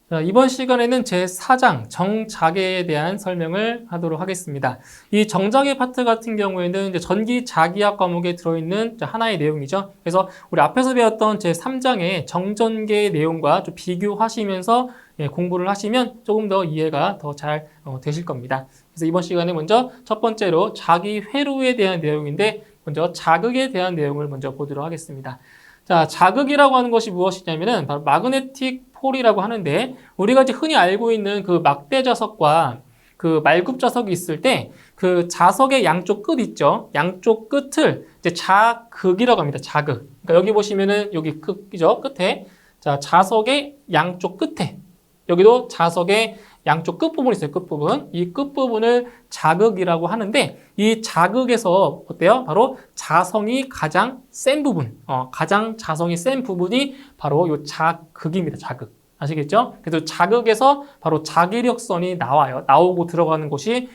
자, 이번 시간에는 제4장 정자계에 대한 설명을 하도록 하겠습니다. 이 정자계 파트 같은 경우에는 이제 전기자기학 과목에 들어있는 하나의 내용이죠. 그래서 우리 앞에서 배웠던 제3장의 정전계의 내용과 좀 비교하시면서 공부를 하시면 조금 더 이해가 더 잘 되실 겁니다. 그래서 이번 시간에 먼저 첫 번째로 자기회로에 대한 내용인데 먼저 자극에 대한 내용을 먼저 보도록 하겠습니다. 자, 자극이라고 하는 것이 무엇이냐면은 바로 마그네틱 폴이라고 하는데 우리가 이제 흔히 알고 있는 그 막대 자석과 그 말굽 자석이 있을 때 그 자석의 양쪽 끝 있죠. 양쪽 끝을 이제 자극이라고 합니다. 자극. 그러니까 여기 보시면은 여기 끝이죠. 끝에. 자, 자석의 양쪽 끝에. 여기도 자석의 양쪽 끝부분이 있어요. 끝부분. 이 끝부분을 자극이라고 하는데 이 자극에서 어때요? 바로 자성이 가장 센 부분, 가장 자성이 센 부분이 바로 이 자극입니다. 자극. 아시겠죠? 그래서 자극에서 바로 자기력선이 나오고 들어가는 곳이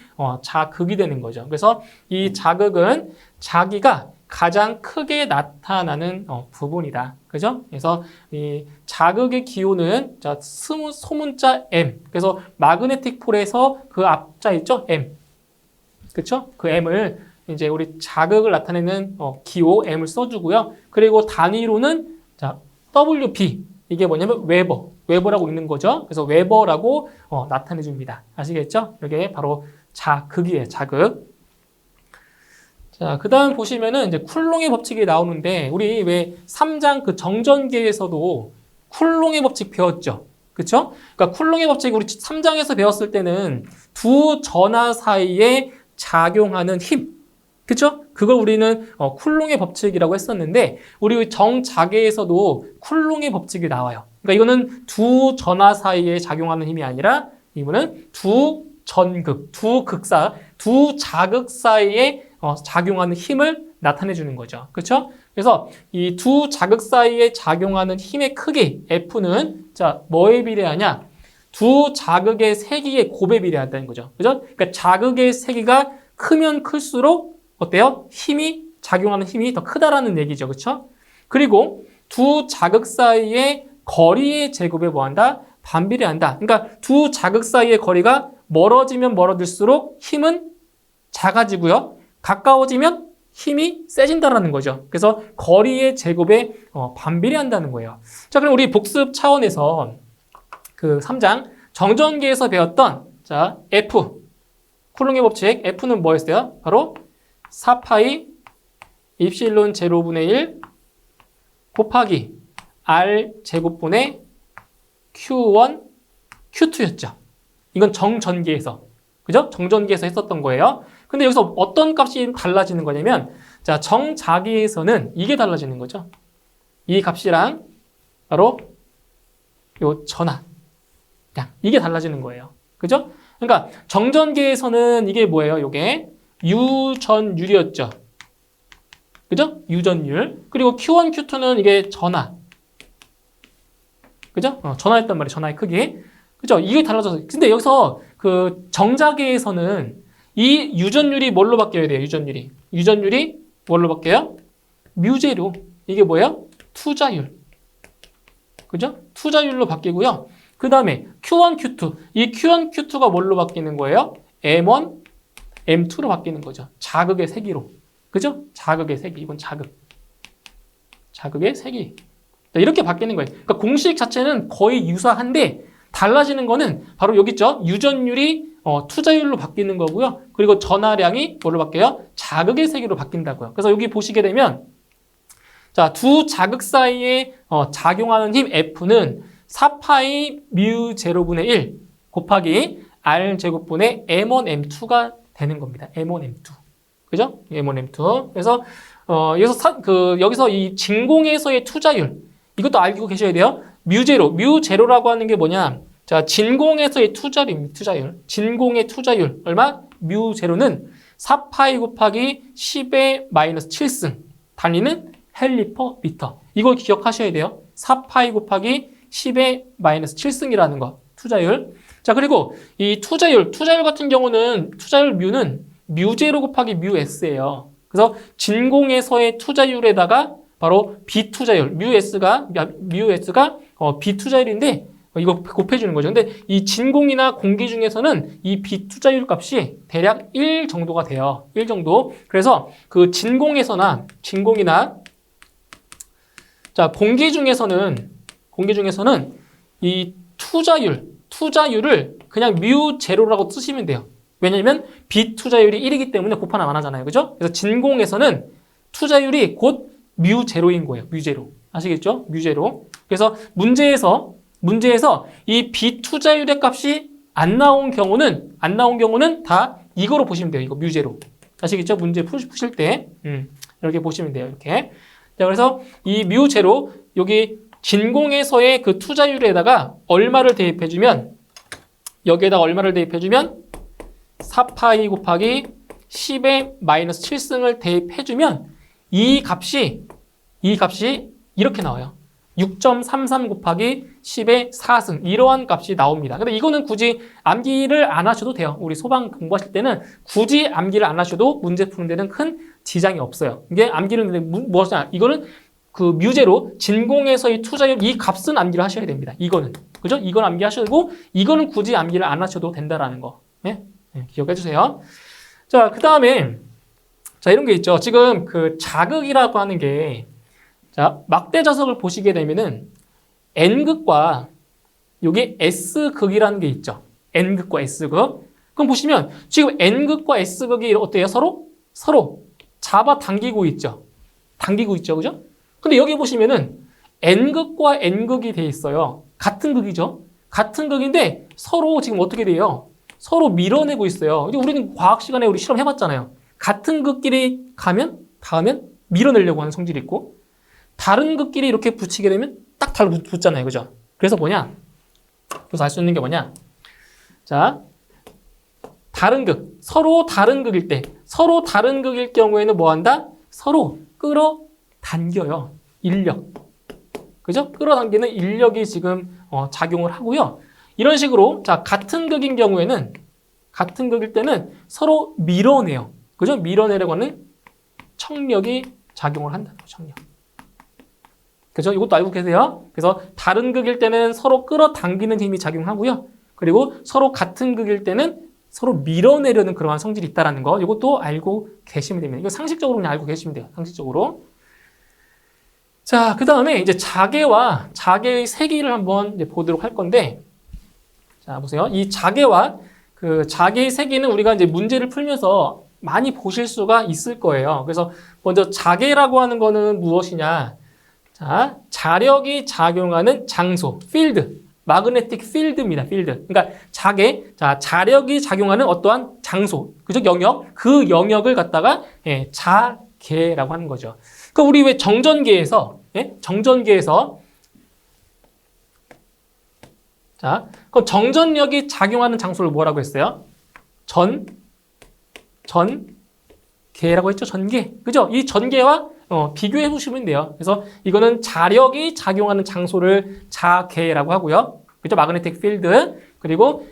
자극이 되는 거죠. 그래서 이 자극은 자기가 가장 크게 나타나는 부분이다. 그죠? 그래서 이 자극의 기호는 자, 소문자 M. 그래서 마그네틱 폴에서 그 앞자 있죠? M. 그쵸? 그 M을 이제 우리 자극을 나타내는 기호 M을 써주고요. 그리고 단위로는 자, WB. 이게 뭐냐면 웨버라고 있는 거죠. 그래서 웨버라고 나타내 줍니다. 아시겠죠? 이게 바로 자극이에요. 자극. 자, 그 다음 보시면은 이제 쿨롱의 법칙이 나오는데, 우리 왜 3장 그 정전계에서도 쿨롱의 법칙 배웠죠? 그쵸? 그러니까 쿨롱의 법칙 우리 3장에서 배웠을 때는 두 전하 사이에 작용하는 힘. 그쵸? 그걸 우리는 쿨롱의 법칙이라고 했었는데, 우리 정자계에서도 쿨롱의 법칙이 나와요. 그러니까 이거는 두 전하 사이에 작용하는 힘이 아니라, 이거는 두 전극, 두 극사, 두 자극 사이에 작용하는 힘을 나타내 주는 거죠. 그렇죠? 그래서 이 두 자극 사이에 작용하는 힘의 크기 F는 자, 뭐에 비례하냐? 두 자극의 세기의 곱에 비례한다는 거죠. 그죠? 그러니까 자극의 세기가 크면 클수록 어때요? 작용하는 힘이 더 크다라는 얘기죠. 그렇죠? 그리고 두 자극 사이의 거리의 제곱에 뭐한다? 반비례한다. 그러니까 두 자극 사이의 거리가 멀어지면 멀어질수록 힘은 작아지고요. 가까워지면 힘이 세진다라는 거죠. 그래서 거리의 제곱에 반비례한다는 거예요. 자, 그럼 우리 복습 차원에서 그 3장 정전계에서 배웠던 자, F 쿨롱의 법칙 F는 뭐였어요? 바로 4파이 입실론 제로분의 1 곱하기 R 제곱분의 Q1 Q2였죠. 이건 정전계에서 그죠? 정전계에서 했었던 거예요. 근데 여기서 어떤 값이 달라지는 거냐면 자, 정자기에서는 이게 달라지는 거죠. 이 값이랑 바로 요 전하 양 이게 달라지는 거예요. 그죠? 그러니까 정전계에서는 이게 뭐예요? 요게 유전율이었죠. 그죠? 유전율. 그리고 Q1, Q2는 이게 전하. 그죠? 전하였단 말이에요. 전하의 크기. 그죠? 이게 달라져서. 근데 여기서 그 정자계에서는 이 유전율이 뭘로 바뀌어야 돼요? 유전율이 뭘로 바뀌어요? 뮤제로. 이게 뭐예요? 투자율. 그죠? 투자율로 바뀌고요. 그 다음에 Q1, Q2. 이 Q1, Q2가 뭘로 바뀌는 거예요? M1, M2로 바뀌는 거죠. 자극의 세기로. 그죠? 자극의 세기. 이건 자극. 자극의 세기. 이렇게 바뀌는 거예요. 그러니까 공식 자체는 거의 유사한데 달라지는 거는 바로 여기 있죠. 유전율이 투자율로 바뀌는 거고요. 그리고 전하량이 뭘로 바뀌어요? 자극의 세기로 바뀐다고요. 그래서 여기 보시게 되면 자, 두 자극 사이에 작용하는 힘 F는 4파이 뮤 제로분의 1 곱하기 R 제곱분의 M1, M2가 되는 겁니다. M1, M2. 그죠? M1, M2. 그래서 여기서 이 진공에서의 투자율 이것도 알고 계셔야 돼요. 뮤제로라고 하는 게 뭐냐? 자, 진공에서의 투자율. 진공의 투자율 얼마? 뮤제로는 4파이 곱하기 10의 마이너스 7승. 단위는 헬리퍼미터. 이걸 기억하셔야 돼요. 4파이 곱하기 10의 마이너스 7승이라는 거. 투자율. 자, 그리고 이 투자율 같은 경우는 투자율 뮤는 뮤제로 곱하기 뮤S예요. 그래서 진공에서의 투자율에다가 바로 비투자율, 뮤S가 비투자율인데 이거 곱해주는 거죠. 근데 이 진공이나 공기 중에서는 이 비투자율 값이 대략 1 정도가 돼요. 1 정도. 그래서 그 진공이나 자, 공기 중에서는 이 투자율을 그냥 뮤 제로라고 쓰시면 돼요. 왜냐면 비투자율이 1이기 때문에 곱하나 안 하잖아요. 그죠? 그래서 진공에서는 투자율이 곧 뮤 제로인 거예요. 뮤 제로. 아시겠죠? 뮤 제로. 그래서 문제에서 이 비투자율의 값이 안 나온 경우는 다 이거로 보시면 돼요. 이거 뮤 제로. 아시겠죠? 문제 푸실 때 이렇게 보시면 돼요. 이렇게. 자, 그래서 이 뮤 제로 여기 진공에서의 그 투자율에다가 얼마를 대입해주면 여기에다가 얼마를 대입해주면 4파이 곱하기 10의 마이너스 7승을 대입해주면 이 값이 이렇게 나와요. 6.33 곱하기 10의 4승 이러한 값이 나옵니다. 근데 이거는 굳이 암기를 안 하셔도 돼요. 우리 소방 공부하실 때는 굳이 암기를 안 하셔도 문제 푸는 데는 큰 지장이 없어요. 이게 암기는 무엇이냐? 이거는 그 뮤제로 진공에서의 투자율 이 값은 암기를 하셔야 됩니다. 이거는 그죠? 이건 암기하셔도 이거는 굳이 암기를 안 하셔도 된다라는 거. 네? 기억해 주세요. 자, 그 다음에 자 이런 게 있죠. 지금 그 자극이라고 하는 게 자, 막대 자석을 보시게 되면은 N극과 여기 S극이라는 게 있죠. N극과 S극. 그럼 보시면 지금 N극과 S극이 어때요? 서로 잡아당기고 있죠. 그죠? 근데 여기 보시면은 N극과 N극이 돼 있어요. 같은 극이죠. 같은 극인데 서로 지금 어떻게 돼요? 서로 밀어내고 있어요. 이제 우리는 과학 시간에 우리 실험 해봤잖아요. 같은 극끼리 닿으면 밀어내려고 하는 성질이 있고 다른 극끼리 이렇게 붙이게 되면 딱 붙잖아요. 그죠? 그래서 그래서 알 수 있는 게 뭐냐? 자, 다른 극. 서로 다른 극일 경우에는 뭐 한다? 서로 끌어당겨요. 인력. 그죠? 끌어당기는 인력이 지금 작용을 하고요. 이런 식으로 자, 같은 극일 때는 서로 밀어내요. 그죠? 밀어내려고 하는 청력이 작용을 한다는 거죠. 청력. 그죠? 이것도 알고 계세요? 그래서 다른 극일 때는 서로 끌어당기는 힘이 작용하고요. 그리고 서로 같은 극일 때는 서로 밀어내려는 그러한 성질이 있다는 거. 이것도 알고 계시면 됩니다. 이거 상식적으로 그냥 알고 계시면 돼요. 상식적으로. 자, 그 다음에 이제 자개와 자개의 세기를 한번 이제 보도록 할 건데, 자, 보세요. 이 자개와 그 자개의 세기는 우리가 이제 문제를 풀면서 많이 보실 수가 있을 거예요. 그래서 먼저 자개라고 하는 거는 무엇이냐? 자, 자력이 작용하는 장소, 필드, 마그네틱 필드입니다. 필드. 그러니까 자력이 작용하는 어떠한 장소, 그죠? 영역, 그 영역을 갖다가 자개라고 하는 거죠. 그 우리 왜 정전기에서 자, 그럼 정전력이 작용하는 장소를 뭐라고 했어요? 전개라고 했죠. 전개. 그죠? 이 전개와 비교해 보시면 돼요. 그래서 이거는 자력이 작용하는 장소를 자개라고 하고요. 그죠? 마그네틱 필드. 그리고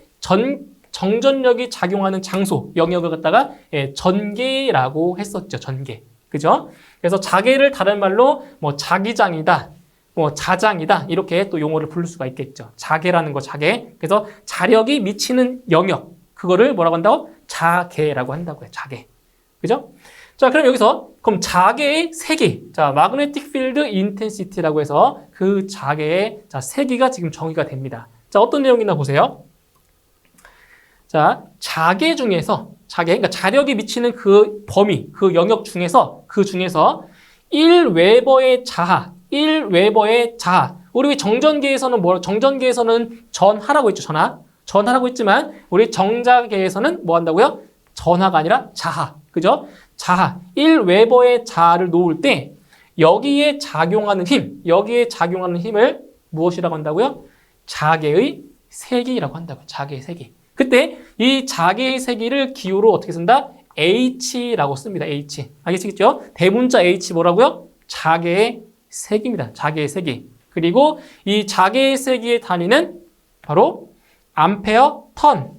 정전력이 작용하는 장소, 영역을 갖다가 전개라고 했었죠. 전개. 그죠? 그래서 자개를 다른 말로 뭐 자기장이다, 뭐 자장이다 이렇게 또 용어를 부를 수가 있겠죠. 자개라는 거 자개. 그래서 자력이 미치는 영역 그거를 뭐라고 한다고? 자개라고 한다고요. 자개. 그죠? 자, 그럼 여기서 그럼 자개의 세기. 자, 마그네틱 필드 인텐시티라고 해서 그 자개의 세기가 지금 정의가 됩니다. 자, 어떤 내용이나 보세요. 자, 자개 중에서 그러니까 자력이 미치는 그 범위, 그 영역 중에서 1웨버의 자하. 우리 정전계에서는 정전계에서는 전하라고 했죠. 전하라고 했지만 우리 정자계에서는 뭐 한다고요? 전하가 아니라 자하. 그죠? 자하. 1웨버의 자하를 놓을 때 여기에 작용하는 힘을 무엇이라고 한다고요? 자개의 세기라고 한다고요. 자개의 세기. 그때 이 자개의 세기를 기호로 어떻게 쓴다? H라고 씁니다. H. 알겠죠? 대문자 H 뭐라고요? 자개의 세기입니다. 자개의 세기. 그리고 이 자개의 세기의 단위는 바로 암페어 턴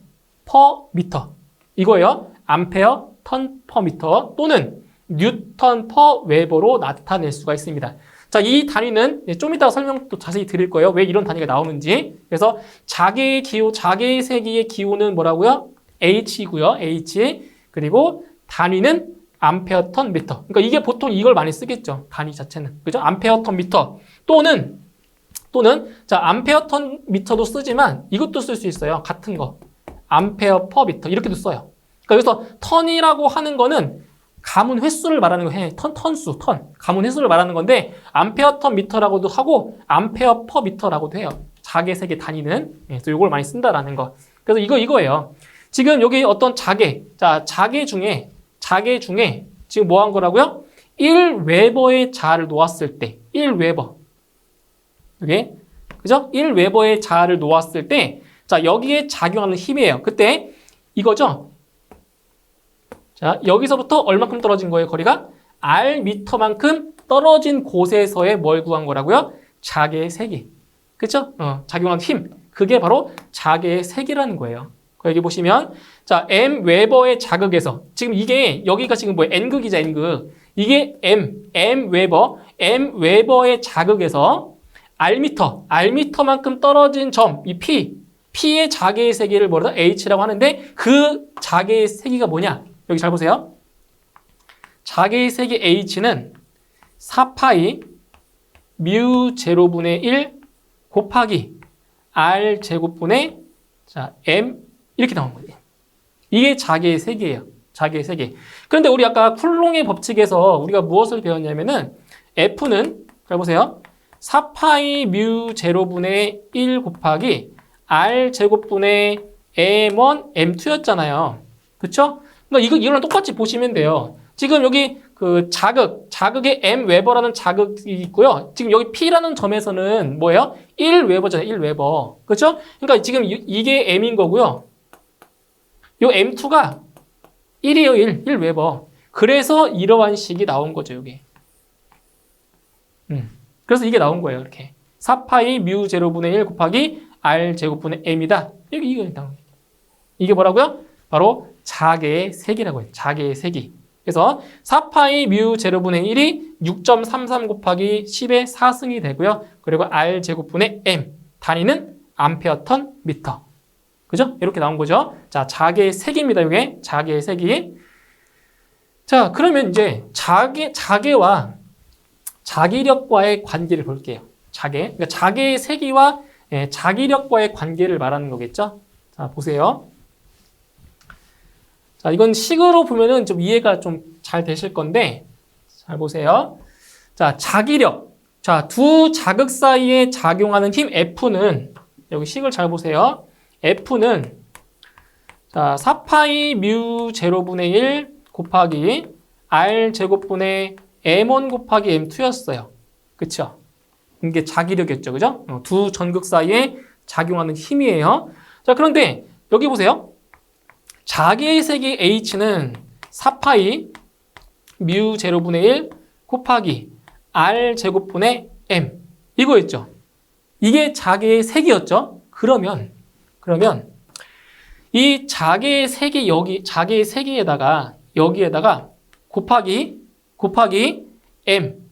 퍼 미터. 이거예요. 암페어 턴 퍼 미터 또는 뉴턴 퍼 웨버로 나타낼 수가 있습니다. 자, 이 단위는 좀 이따가 설명 또 자세히 드릴 거예요. 왜 이런 단위가 나오는지. 그래서 자개의 기호, 자개의 세기의 기호는 뭐라고요? H이고요. H. 그리고 단위는 암페어 턴 미터. 그러니까 이게 보통 이걸 많이 쓰겠죠. 단위 자체는. 그죠? 암페어 턴 미터. 또는 자, 암페어 턴 미터도 쓰지만 이것도 쓸 수 있어요. 같은 거. 암페어 퍼 미터. 이렇게도 써요. 그러니까 여기서 턴이라고 하는 거는 가문 횟수를 말하는 거예요. 턴수. 가문 횟수를 말하는 건데 암페어 턴 미터라고도 하고 암페어 퍼 미터라고도 해요. 자개 세개 단위는. 그래서 이걸 많이 쓴다라는 거. 그래서 이거예요. 지금 여기 어떤 자개. 자, 자개 중에 지금 뭐 한 거라고요? 1웨버의 자를 놓았을 때 1웨버. 이게 그죠? 1웨버의 자를 놓았을 때 자, 여기에 작용하는 힘이에요. 그때 이거죠? 자, 여기서부터 얼마큼 떨어진 거예요? 거리가 R미터만큼 떨어진 곳에서의 뭘 구한 거라고요? 자개의 세기. 그쵸? 작용하는 힘. 그게 바로 자개의 세기라는 거예요. 여기 보시면 자, M 웨버의 자극에서 지금 이게 여기가 지금 뭐예요? N극이죠, N극. 이게 M 웨버의 자극에서 R미터만큼 떨어진 점, 이 P의 자개의 세기를 뭐라고 H라고 하는데 그 자개의 세기가 뭐냐? 여기 잘 보세요. 자개의 세기 H는 4파이 뮤 제로분의 1 곱하기 R 제곱분의 자, M 이렇게 나온 거예요. 이게 자개의 세기예요. 자개의 세기. 그런데 우리 아까 쿨롱의 법칙에서 우리가 무엇을 배웠냐면은 F는 잘 보세요. 4파이 뮤 제로분의 1 곱하기 R 제곱분의 M1 M2였잖아요. 그쵸? 그러니까 이거랑 똑같이 보시면 돼요. 지금 여기 그 자극의 M 웨버라는 자극이 있고요. 지금 여기 P라는 점에서는 뭐예요? 1웨버잖아요. 1웨버. 그렇죠? 그러니까 지금 이게 M인 거고요. 요 M2가 1이에요. 1웨버. 그래서 이러한 식이 나온 거죠. 여기. 그래서 이게 나온 거예요. 이렇게. 4파이 뮤 제로분의 1 곱하기 R 제곱분의 M이다. 이거 나온 거예요. 이게 뭐라고요? 바로 자개의 세기라고 해요. 자개의 세기. 그래서 4파이 뮤 제로분의 1이 6.33 곱하기 10의 4승이 되고요. 그리고 R 제곱분의 M. 단위는 암페어 턴 미터. 그죠? 이렇게 나온 거죠. 자, 자개의 세기입니다. 이게 자개의 세기. 자, 그러면 이제 자개와 자기력과의 관계를 볼게요. 그러니까 자개의 세기와 자기력과의 관계를 말하는 거겠죠? 자, 보세요. 자, 이건 식으로 보면은 좀 이해가 좀 잘 되실 건데, 잘 보세요. 자, 자기력. 자, 두 자극 사이에 작용하는 힘 F는, 여기 식을 잘 보세요. F는, 자, 4파이 뮤 제로분의 1 곱하기 R 제곱분의 M1 곱하기 M2였어요. 그쵸? 이게 자기력이었죠. 그죠? 두 전극 사이에 작용하는 힘이에요. 자, 그런데 여기 보세요. 자개의 세기 H는 4파이 뮤 제로분의 1 곱하기 R 제곱분의 M 이거였죠. 이게 자개의 세기였죠. 그러면 이 자개의 세기 자개의 세기에다가 여기에다가 곱하기 M.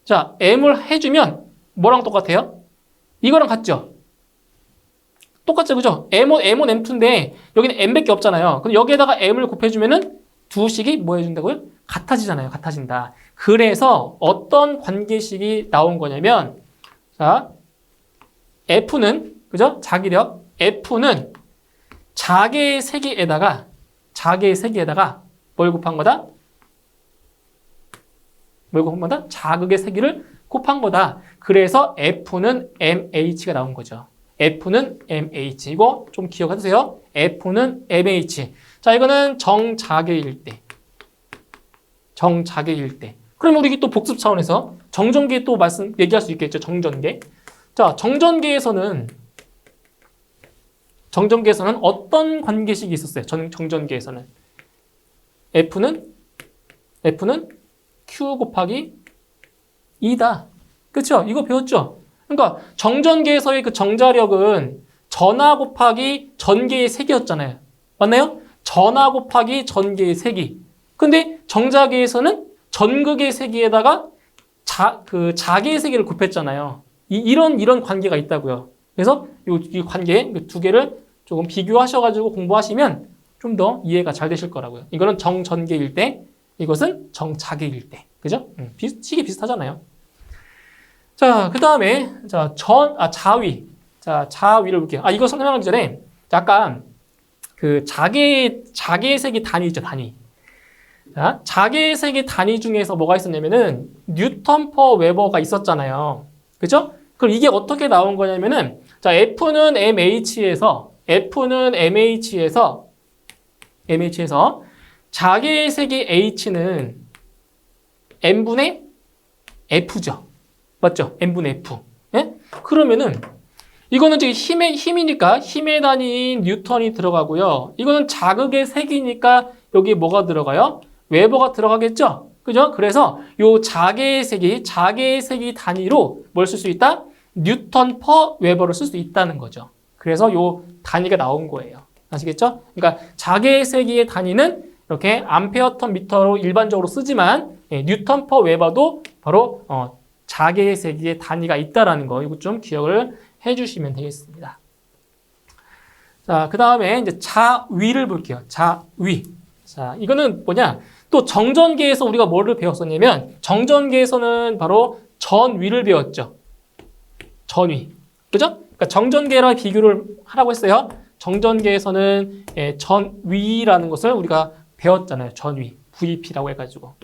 자, M을 해주면 뭐랑 똑같아요? 이거랑 같죠? 똑같죠, 그죠? M1, M2인데 여기는 M밖에 없잖아요. 그럼 여기에다가 M을 곱해주면은 두 식이 뭐 해준다고요? 같아지잖아요. 같아진다. 그래서 어떤 관계식이 나온 거냐면 자, F는 그죠? 자기력 F는 자개의 세기에다가 뭘 곱한 거다? 뭘 곱한 거다? 자극의 세기를 곱한 거다. 그래서 F는 MH가 나온 거죠. F는 MH. 이거 좀 기억하세요. F는 MH. 자, 이거는 정자개일 때. 그러면 우리 또 복습 차원에서 정전계 또 얘기할 수 있겠죠. 정전계. 자, 정전계에서는 어떤 관계식이 있었어요? 정전계에서는. F는 Q 곱하기 2다. 그쵸? 이거 배웠죠? 그러니까 정전계에서의 그 정자력은 전하 곱하기 전개의 세기였잖아요. 맞나요? 전하 곱하기 전개의 세기. 근데 정자계에서는 전극의 세기에다가 그 자기의 세계를 곱했잖아요. 이런 관계가 있다고요. 그래서 이 관계 두 개를 조금 비교하셔가지고 공부하시면 좀 더 이해가 잘 되실 거라고요. 이거는 정전개일 때, 이것은 정자개일 때. 그죠? 식이 비슷하잖아요. 자, 그 다음에, 자위. 자, 자위를 볼게요. 이거 설명하기 전에, 약간, 그, 자개의 세기 단위 있죠, 단위. 자, 자개의 세기 단위 중에서 뭐가 있었냐면은, 뉴턴 퍼 웨버가 있었잖아요. 그죠? 그럼 이게 어떻게 나온 거냐면은, 자, F는 MH에서, 자개의 세기 H는 N분의 F죠. 맞죠? N분의 F. 예? 그러면은, 이거는 지금 힘이니까 힘의 단위인 뉴턴이 들어가고요. 이거는 자극의 세기니까 여기 뭐가 들어가요? 웨버가 들어가겠죠? 그죠? 그래서 요 자개의 세기 단위로 뭘 쓸 수 있다? 뉴턴 퍼 웨버를 쓸 수 있다는 거죠. 그래서 요 단위가 나온 거예요. 아시겠죠? 그러니까 자개의 세기의 단위는 이렇게 암페어 턴 미터로 일반적으로 쓰지만 뉴턴 퍼 웨버도 바로 자개의 세기의 단위가 있다라는 거 이거 좀 기억을 해주시면 되겠습니다. 자, 그 다음에 이제 자위를 볼게요. 자위. 자, 이거는 뭐냐? 또 정전계에서 우리가 뭐를 배웠었냐면 정전계에서는 바로 전위를 배웠죠. 전위. 그죠? 그러니까 정전계랑 비교를 하라고 했어요. 정전계에서는 전위라는 것을 우리가 배웠잖아요. 전위. VP라고 해가지고.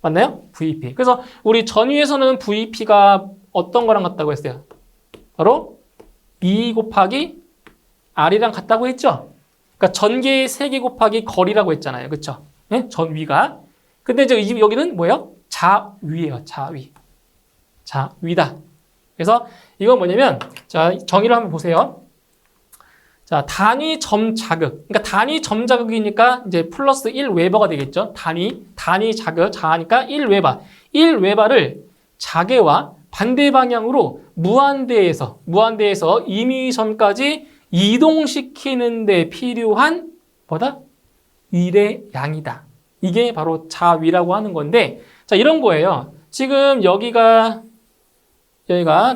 맞나요? VP. 그래서 우리 전위에서는 VP가 어떤 거랑 같다고 했어요? 바로 E 곱하기 R이랑 같다고 했죠? 그러니까 전개의 세기 곱하기 거리라고 했잖아요. 그렇죠? 네? 전위가. 근데 이제 여기는 뭐예요? 자위예요. 자위. 자위다. 그래서 이건 뭐냐면 자, 정의를 한번 보세요. 자, 단위 점 자극. 그러니까 단위 점 자극이니까 이제 플러스 1웨버가 되겠죠. 단위 자극, 자하니까 1웨버. 1웨버를 자개와 반대 방향으로 무한대에서 임의점까지 이동시키는 데 필요한 뭐다? 일의 양이다. 이게 바로 자위라고 하는 건데 자, 이런 거예요. 지금 여기가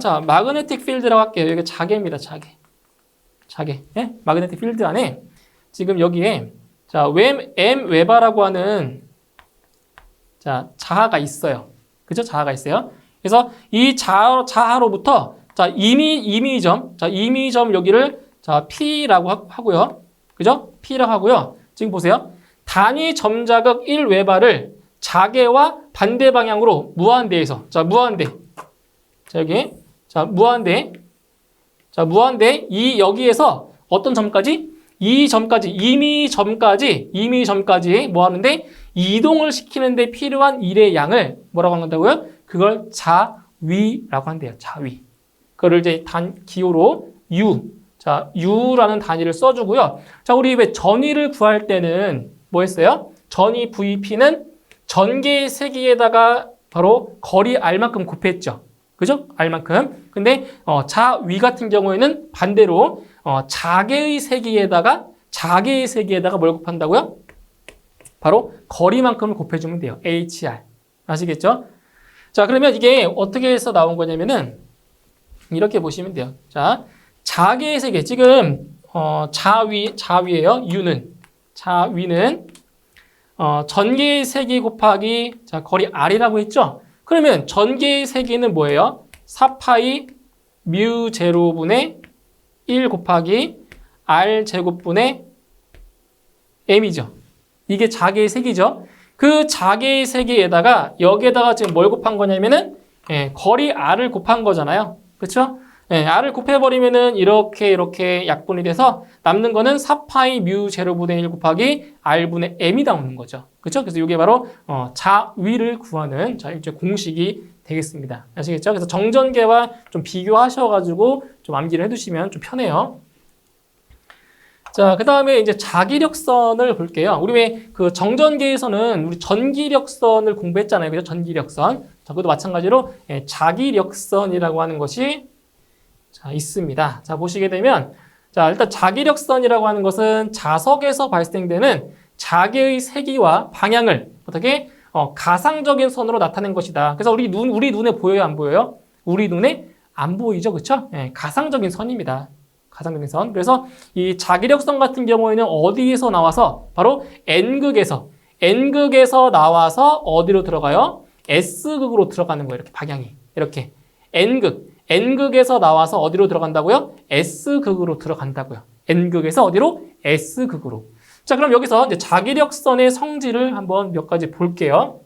자, 마그네틱 필드라고 할게요. 여기가 자개입니다. 자개. 예? 마그네틱 필드 안에 지금 여기에 자, M 웨바라고 하는 자, 자하가 있어요. 그죠? 자하가 있어요. 그래서 이 자하로부터 자, 임의점 여기를 자, P라고 하고요. 그죠? P라고 하고요. 지금 보세요. 단위 점자극 1웨바를 자개와 반대 방향으로 무한대에서 자, 무한대. 자, 여기. 자, 무한대. 여기에서 어떤 점까지? 이 점까지, 임의점까지 뭐 하는데? 이동을 시키는 데 필요한 일의 양을 뭐라고 한다고요? 그걸 자위라고 한대요. 자위. 그거를 이제 기호로 자, U라는 단위를 써주고요. 자, 우리 왜 전위를 구할 때는 뭐 했어요? 전위 VP는 전개의 세기에다가 바로 거리 R만큼 곱했죠. 그죠? R만큼. 근데 자위 같은 경우에는 반대로 자개의 세기에다가 뭘 곱한다고요? 바로 거리만큼을 곱해주면 돼요. HR. 아시겠죠? 자, 그러면 이게 어떻게 해서 나온 거냐면은 이렇게 보시면 돼요. 자, 자개의 세기. 지금 자위예요. 자위는 전개의 세기 곱하기 자, 거리 R이라고 했죠? 그러면 전개의 세기는 뭐예요? 4파이 뮤 제로분의 1 곱하기 R 제곱분의 M이죠. 이게 자개의 세기죠. 그 자개의 세기에다가 여기에다가 지금 뭘 곱한 거냐면은 거리 R을 곱한 거잖아요. 그렇죠? R을 곱해버리면은 이렇게 약분이 돼서 남는 거는 4파이 뮤 제로분의 1 곱하기 R분의 M이 나오는 거죠. 그렇죠? 그래서 이게 바로 자위를 구하는 자, 이제 공식이 되겠습니다. 아시겠죠? 그래서 정전계와 좀 비교하셔가지고 좀 암기를 해두시면 좀 편해요. 자, 그 다음에 이제 자기력선을 볼게요. 우리 왜 그 정전계에서는 우리 전기력선을 공부했잖아요. 그죠? 전기력선. 자, 그것도 마찬가지로 자기력선이라고 하는 것이 자, 있습니다. 자, 보시게 되면 자, 일단 자기력선이라고 하는 것은 자석에서 발생되는 자개의 세기와 방향을 어떻게 가상적인 선으로 나타낸 것이다. 그래서 우리 눈에 보여요, 안 보여요? 우리 눈에 안 보이죠, 그렇죠? 예, 가상적인 선입니다. 가상적인 선. 그래서 이 자기력선 같은 경우에는 어디에서 나와서 바로 N극에서 나와서 어디로 들어가요? S극으로 들어가는 거예요. 이렇게 방향이 이렇게 N극에서 나와서 어디로 들어간다고요? S극으로 들어간다고요. N극에서 어디로? S극으로. 자, 그럼 여기서 이제 자기력선의 성질을 한번 몇 가지 볼게요.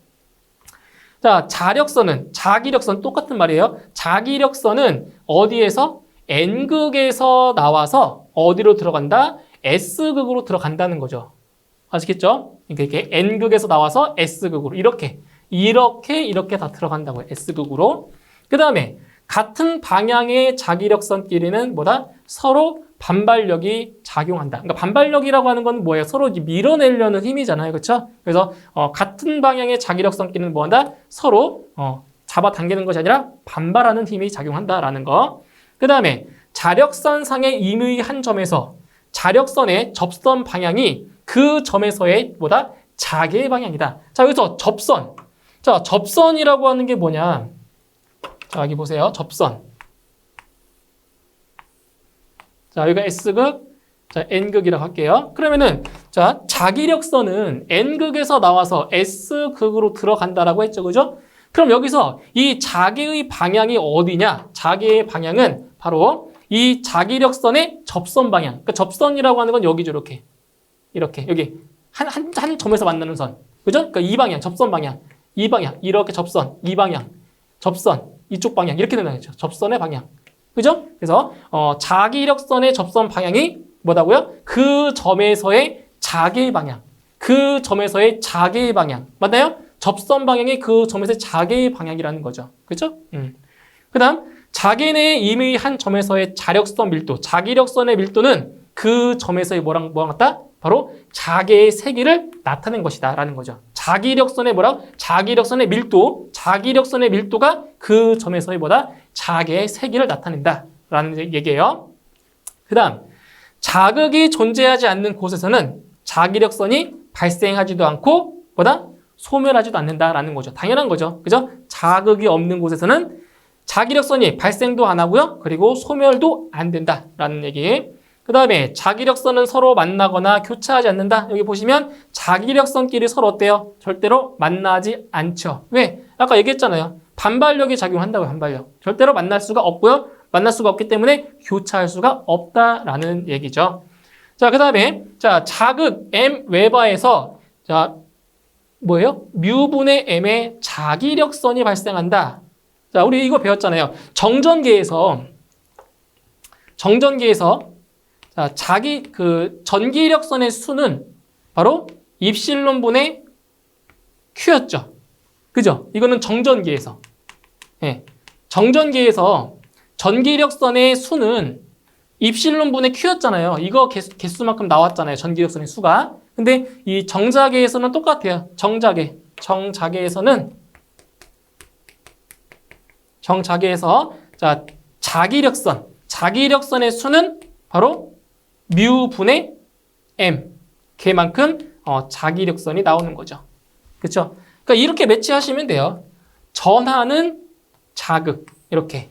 자, 자기력선 똑같은 말이에요. 자기력선은 어디에서? N극에서 나와서 어디로 들어간다? S극으로 들어간다는 거죠. 아시겠죠? 이렇게 N극에서 나와서 S극으로 이렇게 다 들어간다고요. S극으로. 그 다음에 같은 방향의 자기력선끼리는 뭐다? 서로 반발력이 작용한다. 그러니까 반발력이라고 하는 건 뭐예요? 서로 밀어내려는 힘이잖아요. 그렇죠? 그래서 같은 방향의 자기력선끼리는 뭐한다? 서로 잡아당기는 것이 아니라 반발하는 힘이 작용한다라는 거. 그 다음에 자력선상의 임의 한 점에서 자력선의 접선 방향이 그 점에서의 뭐다? 자개의 방향이다. 자, 여기서 접선. 자, 접선이라고 하는 게 뭐냐? 자, 여기 보세요. 접선. 자, 여기가 S극, 자, N극이라고 할게요. 그러면은, 자, 자기력선은 N극에서 나와서 S극으로 들어간다라고 했죠. 그죠? 그럼 여기서 이 자개의 방향이 어디냐? 자개의 방향은 바로 이 자기력선의 접선 방향. 그러니까 접선이라고 하는 건 여기죠. 이렇게. 여기. 한 점에서 만나는 선. 그죠? 그러니까 이 방향, 접선 방향. 이 방향. 이렇게 접선. 이 방향. 접선. 이쪽 방향. 이렇게 되는 거죠. 접선의 방향. 그죠? 그래서, 자기력선의 접선 방향이 뭐다고요? 그 점에서의 자개의 방향. 그 점에서의 자개의 방향. 맞나요? 접선 방향이 그 점에서의 자개의 방향이라는 거죠. 그죠? 그 다음, 자개 내의 임의 한 점에서의 자력선 밀도. 자기력선의 밀도는 그 점에서의 뭐랑 같다? 바로 자개의 세기를 나타낸 것이다. 라는 거죠. 자기력선의 자기력선의 밀도. 자기력선의 밀도가 그 점에서의 자개의 세기를 나타낸다. 라는 얘기예요. 그 다음, 자극이 존재하지 않는 곳에서는 자기력선이 발생하지도 않고 소멸하지도 않는다라는 거죠. 당연한 거죠. 그죠? 자극이 없는 곳에서는 자기력선이 발생도 안 하고요. 그리고 소멸도 안 된다라는 얘기. 그 다음에 자기력선은 서로 만나거나 교차하지 않는다. 여기 보시면 자기력선끼리 서로 어때요? 절대로 만나지 않죠. 왜? 아까 얘기했잖아요. 반발력이 작용한다고요. 반발력. 절대로 만날 수가 없고요. 만날 수가 없기 때문에 교차할 수가 없다라는 얘기죠. 자, 그 다음에 자극 M 웨바에서 뭐예요? 뮤분의 M의 자기력선이 발생한다. 자, 우리 이거 배웠잖아요. 정전계에서 전기력선의 수는 바로 입실론분의 Q였죠. 그죠? 이거는 정전계에서. 예. 정전계에서 전기력선의 수는 입실론분의 Q였잖아요. 이거 개수만큼 나왔잖아요. 전기력선의 수가. 근데 이 정자계에서는 똑같아요. 정자계에서는 자기력선의 수는 바로 뮤분의 M. 걔만큼 자기력선이 나오는 거죠. 그렇죠? 그러니까 이렇게 매치하시면 돼요. 전하는 자극. 이렇게.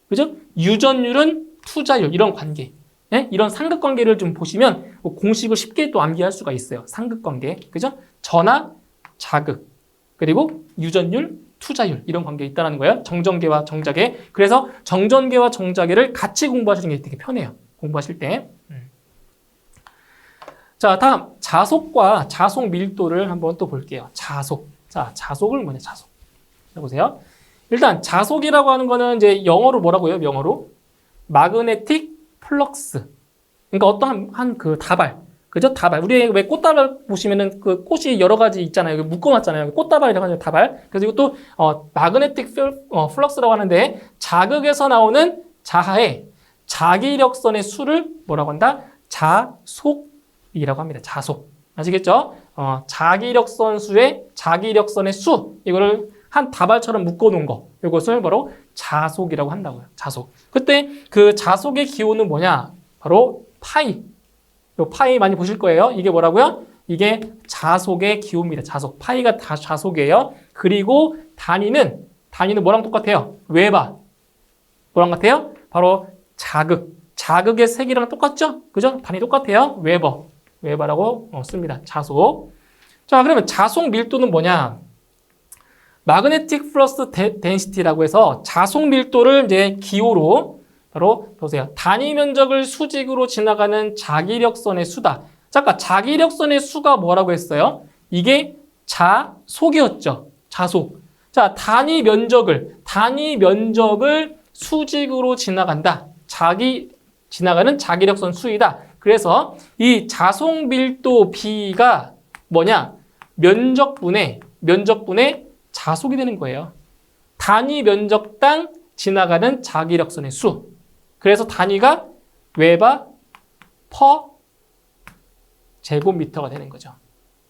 그죠? 유전율은 투자율. 이런 관계. 네? 이런 상극관계를 좀 보시면 공식을 쉽게 또 암기할 수가 있어요. 상극관계. 그죠? 전하, 자극. 그리고 유전율, 투자율. 이런 관계가 있다는 거예요. 정전계와 정자계. 그래서 정전계와 정자계를 같이 공부하시는 게 되게 편해요. 공부하실 때. 자, 다음 자속과 자속 밀도를 한번 또 볼게요. 자속. 자, 자속을 뭐냐? 자속. 보세요. 일단 자속이라고 하는 거는 이제 영어로 뭐라고요? 영어로 마그네틱 플럭스. 그러니까 어떠한 그 다발. 그죠? 다발. 우리 왜 꽃다발 보시면은 그 꽃이 여러 가지 있잖아요. 여기 묶어놨잖아요. 꽃다발이라고 하는 다발. 그래서 이것도 마그네틱 플럭스라고 하는데 자극에서 나오는 자하의 자기력선의 수를 뭐라고 한다? 자속이라고 합니다. 자속. 아시겠죠? 자기력선의 수. 이거를 한 다발처럼 묶어놓은 거. 이것을 바로 자속이라고 한다고요. 자속. 그때 그 자속의 기호는 뭐냐? 바로 파이. 요 파이 많이 보실 거예요. 이게 뭐라고요? 이게 자속의 기호입니다. 자속. 파이가 다 자속이에요. 그리고 단위는 뭐랑 똑같아요? 웨바. 뭐랑 같아요? 바로 자극. 자극의 색이랑 똑같죠? 그죠? 단위 똑같아요. 웨버. 웨버라고 씁니다. 자속. 자, 그러면 자속 밀도는 뭐냐? 마그네틱 플러스 덴시티라고 해서 자속 밀도를 이제 기호로 바로 보세요. 단위 면적을 수직으로 지나가는 자기력선의 수다. 잠깐 자기력선의 수가 뭐라고 했어요? 이게 자속이었죠. 자속. 자, 단위 면적을 수직으로 지나간다. 지나가는 자기력선 수이다. 그래서 이 자속 밀도 B가 뭐냐? 면적분의 자속이 되는 거예요. 단위 면적당 지나가는 자기력선의 수. 그래서 단위가 웨바 퍼 제곱미터가 되는 거죠.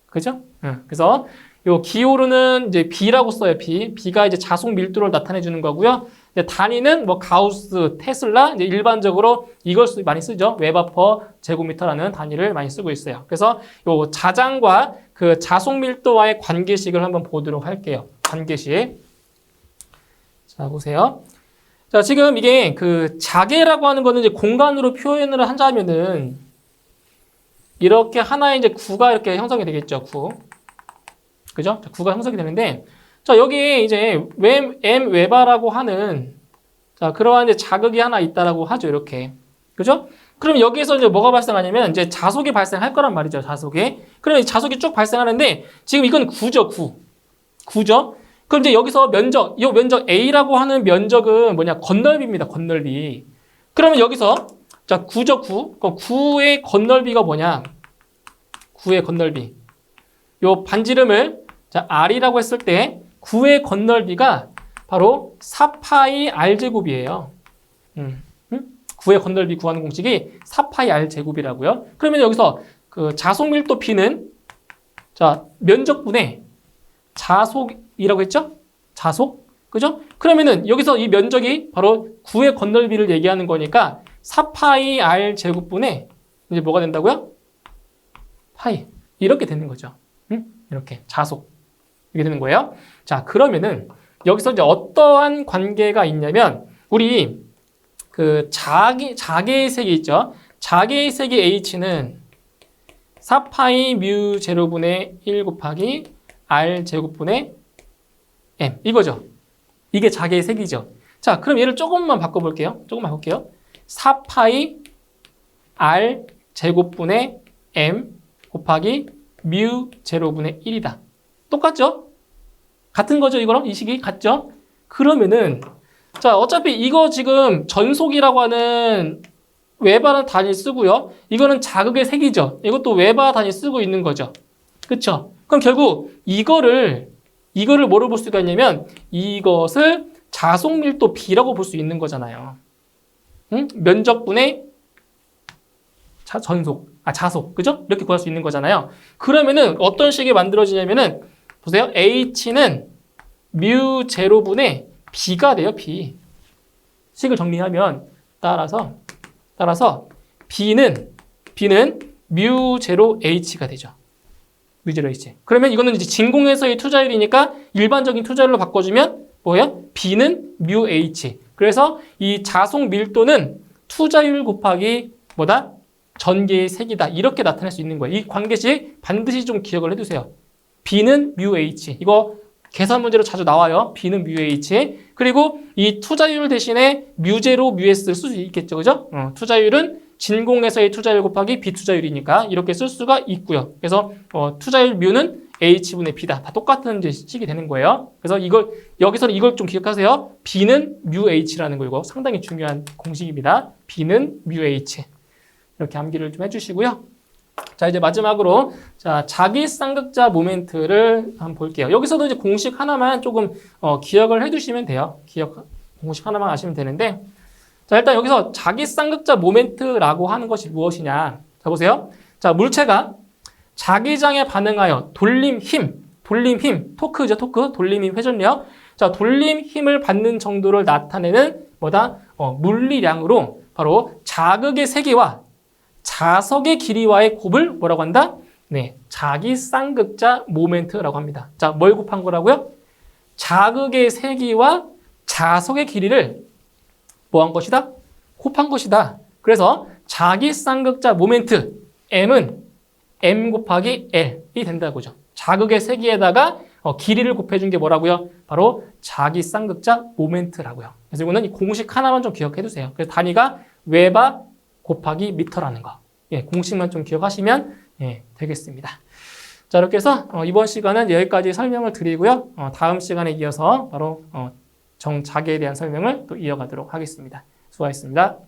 그죠? 그래서 요 기호로는 이제 B라고 써요. B가 이제 자속 밀도를 나타내 주는 거고요. 이제 단위는 뭐 가우스, 테슬라 이제 일반적으로 이걸 많이 쓰죠. 웨바 퍼 제곱미터라는 단위를 많이 쓰고 있어요. 그래서 요 자장과 그 자속 밀도와의 관계식을 한번 보도록 할게요. 관계식. 자, 보세요. 자, 지금 이게 그 자계라고 하는 거는 이제 공간으로 표현을 하자면은 이렇게 하나의 이제 구가 이렇게 형성이 되겠죠. 구. 그죠? 자, 구가 형성이 되는데 자, 여기 이제 M 웨바라고 하는 자, 그러한 이제 자극이 하나 있다라고 하죠. 이렇게. 그죠? 그럼 여기에서 이제 뭐가 발생하냐면 이제 자속이 발생할 거란 말이죠. 자속이. 그러면 자속이 쭉 발생하는데 지금 이건 구죠. 구죠? 그럼 이제 여기서 이 면적 A라고 하는 면적은 뭐냐? 건널비입니다. 건널비. 그러면 여기서 자, 구죠, 구. 그럼 구의 건널비가 뭐냐? 구의 건널비. 요 반지름을 자, R이라고 했을 때 구의 건널비가 바로 4파이 R제곱이에요. 구의 건널비 구하는 공식이 4파이 R제곱이라고요. 그러면 여기서 그 자속 밀도 P는 자, 면적분의 자속이라고 했죠? 자속. 그죠? 그러면은 여기서 이 면적이 바로 구의 건널비를 얘기하는 거니까 4파이 R 제곱분의 이제 뭐가 된다고요? 파이. 이렇게 되는 거죠. 이렇게 자속. 이렇게 되는 거예요. 자, 그러면은 여기서 이제 어떠한 관계가 있냐면 우리 그 자개의 색이 있죠. 자개의 색이 H는 4파이 뮤 제로분의 1 곱하기 R 제곱분의 M. 이거죠. 이게 자개의 색이죠. 자, 그럼 얘를 조금만 바꿔볼게요. 4파이 R 제곱분의 M 곱하기 뮤 제로분의 1이다. 똑같죠? 같은 거죠, 이거랑? 이 식이 같죠? 그러면은 자, 어차피 이거 지금 전속이라고 하는 웨바라는 단위 쓰고요. 이거는 자극의 색이죠. 이것도 웨바 단위 쓰고 있는 거죠. 그쵸? 그럼 결국 이거를 뭐로 볼 수가 있냐면 이것을 자속 밀도 B라고 볼 수 있는 거잖아요. 면적분의 자속. 그죠? 이렇게 구할 수 있는 거잖아요. 그러면은 어떤 식이 만들어지냐면은 보세요. H는 뮤 제로분의 B가 돼요. B. 식을 정리하면 따라서 B는 뮤 제로 H가 되죠. 뮤 제로 H. 그러면 이거는 이제 진공에서의 투자율이니까 일반적인 투자율로 바꿔주면 뭐예요? B는 뮤 H. 그래서 이 자속 밀도는 투자율 곱하기 뭐다? 전개의 색이다. 이렇게 나타낼 수 있는 거예요. 이 관계식 반드시 좀 기억을 해두세요. B는 뮤 H. 이거 계산 문제로 자주 나와요. B는 뮤 H. 그리고 이 투자율 대신에 뮤제로 뮤S 쓸 수 있겠죠. 그죠? 투자율은 진공에서의 투자율 곱하기 비투자율이니까 이렇게 쓸 수가 있고요. 그래서 투자율 뮤는 H분의 B다. 다 똑같은 이제 식이 되는 거예요. 그래서 여기서는 이걸 좀 기억하세요. B는 뮤 H라는 거 이거 상당히 중요한 공식입니다. B는 뮤 H. 이렇게 암기를 좀 해주시고요. 자, 이제 마지막으로 자, 자기 쌍극자 모멘트를 한번 볼게요. 여기서도 이제 공식 하나만 조금 기억을 해두시면 돼요. 공식 하나만 아시면 되는데 자, 일단 여기서 자기 쌍극자 모멘트라고 하는 것이 무엇이냐. 자, 보세요. 자, 물체가 자기장에 반응하여 돌림 힘, 토크죠, 토크, 돌림 힘, 회전력. 자, 돌림 힘을 받는 정도를 나타내는 뭐다? 물리량으로 바로 자극의 세기와 자석의 길이와의 곱을 뭐라고 한다? 네, 자기 쌍극자 모멘트라고 합니다. 자, 뭘 곱한 거라고요? 자극의 세기와 자석의 길이를 뭐 한 것이다? 곱한 것이다. 그래서 자기 쌍극자 모멘트 M은 M 곱하기 L이 된다고죠. 자극의 세기에다가 길이를 곱해준 게 뭐라고요? 바로 자기 쌍극자 모멘트라고요. 그래서 이거는 이 공식 하나만 좀 기억해 두세요. 그래서 단위가 웨바 곱하기 미터라는 거. 예, 공식만 좀 기억하시면 예, 되겠습니다. 자, 이렇게 해서 이번 시간은 여기까지 설명을 드리고요. 다음 시간에 이어서 바로 정자계에 대한 설명을 또 이어가도록 하겠습니다. 수고하셨습니다.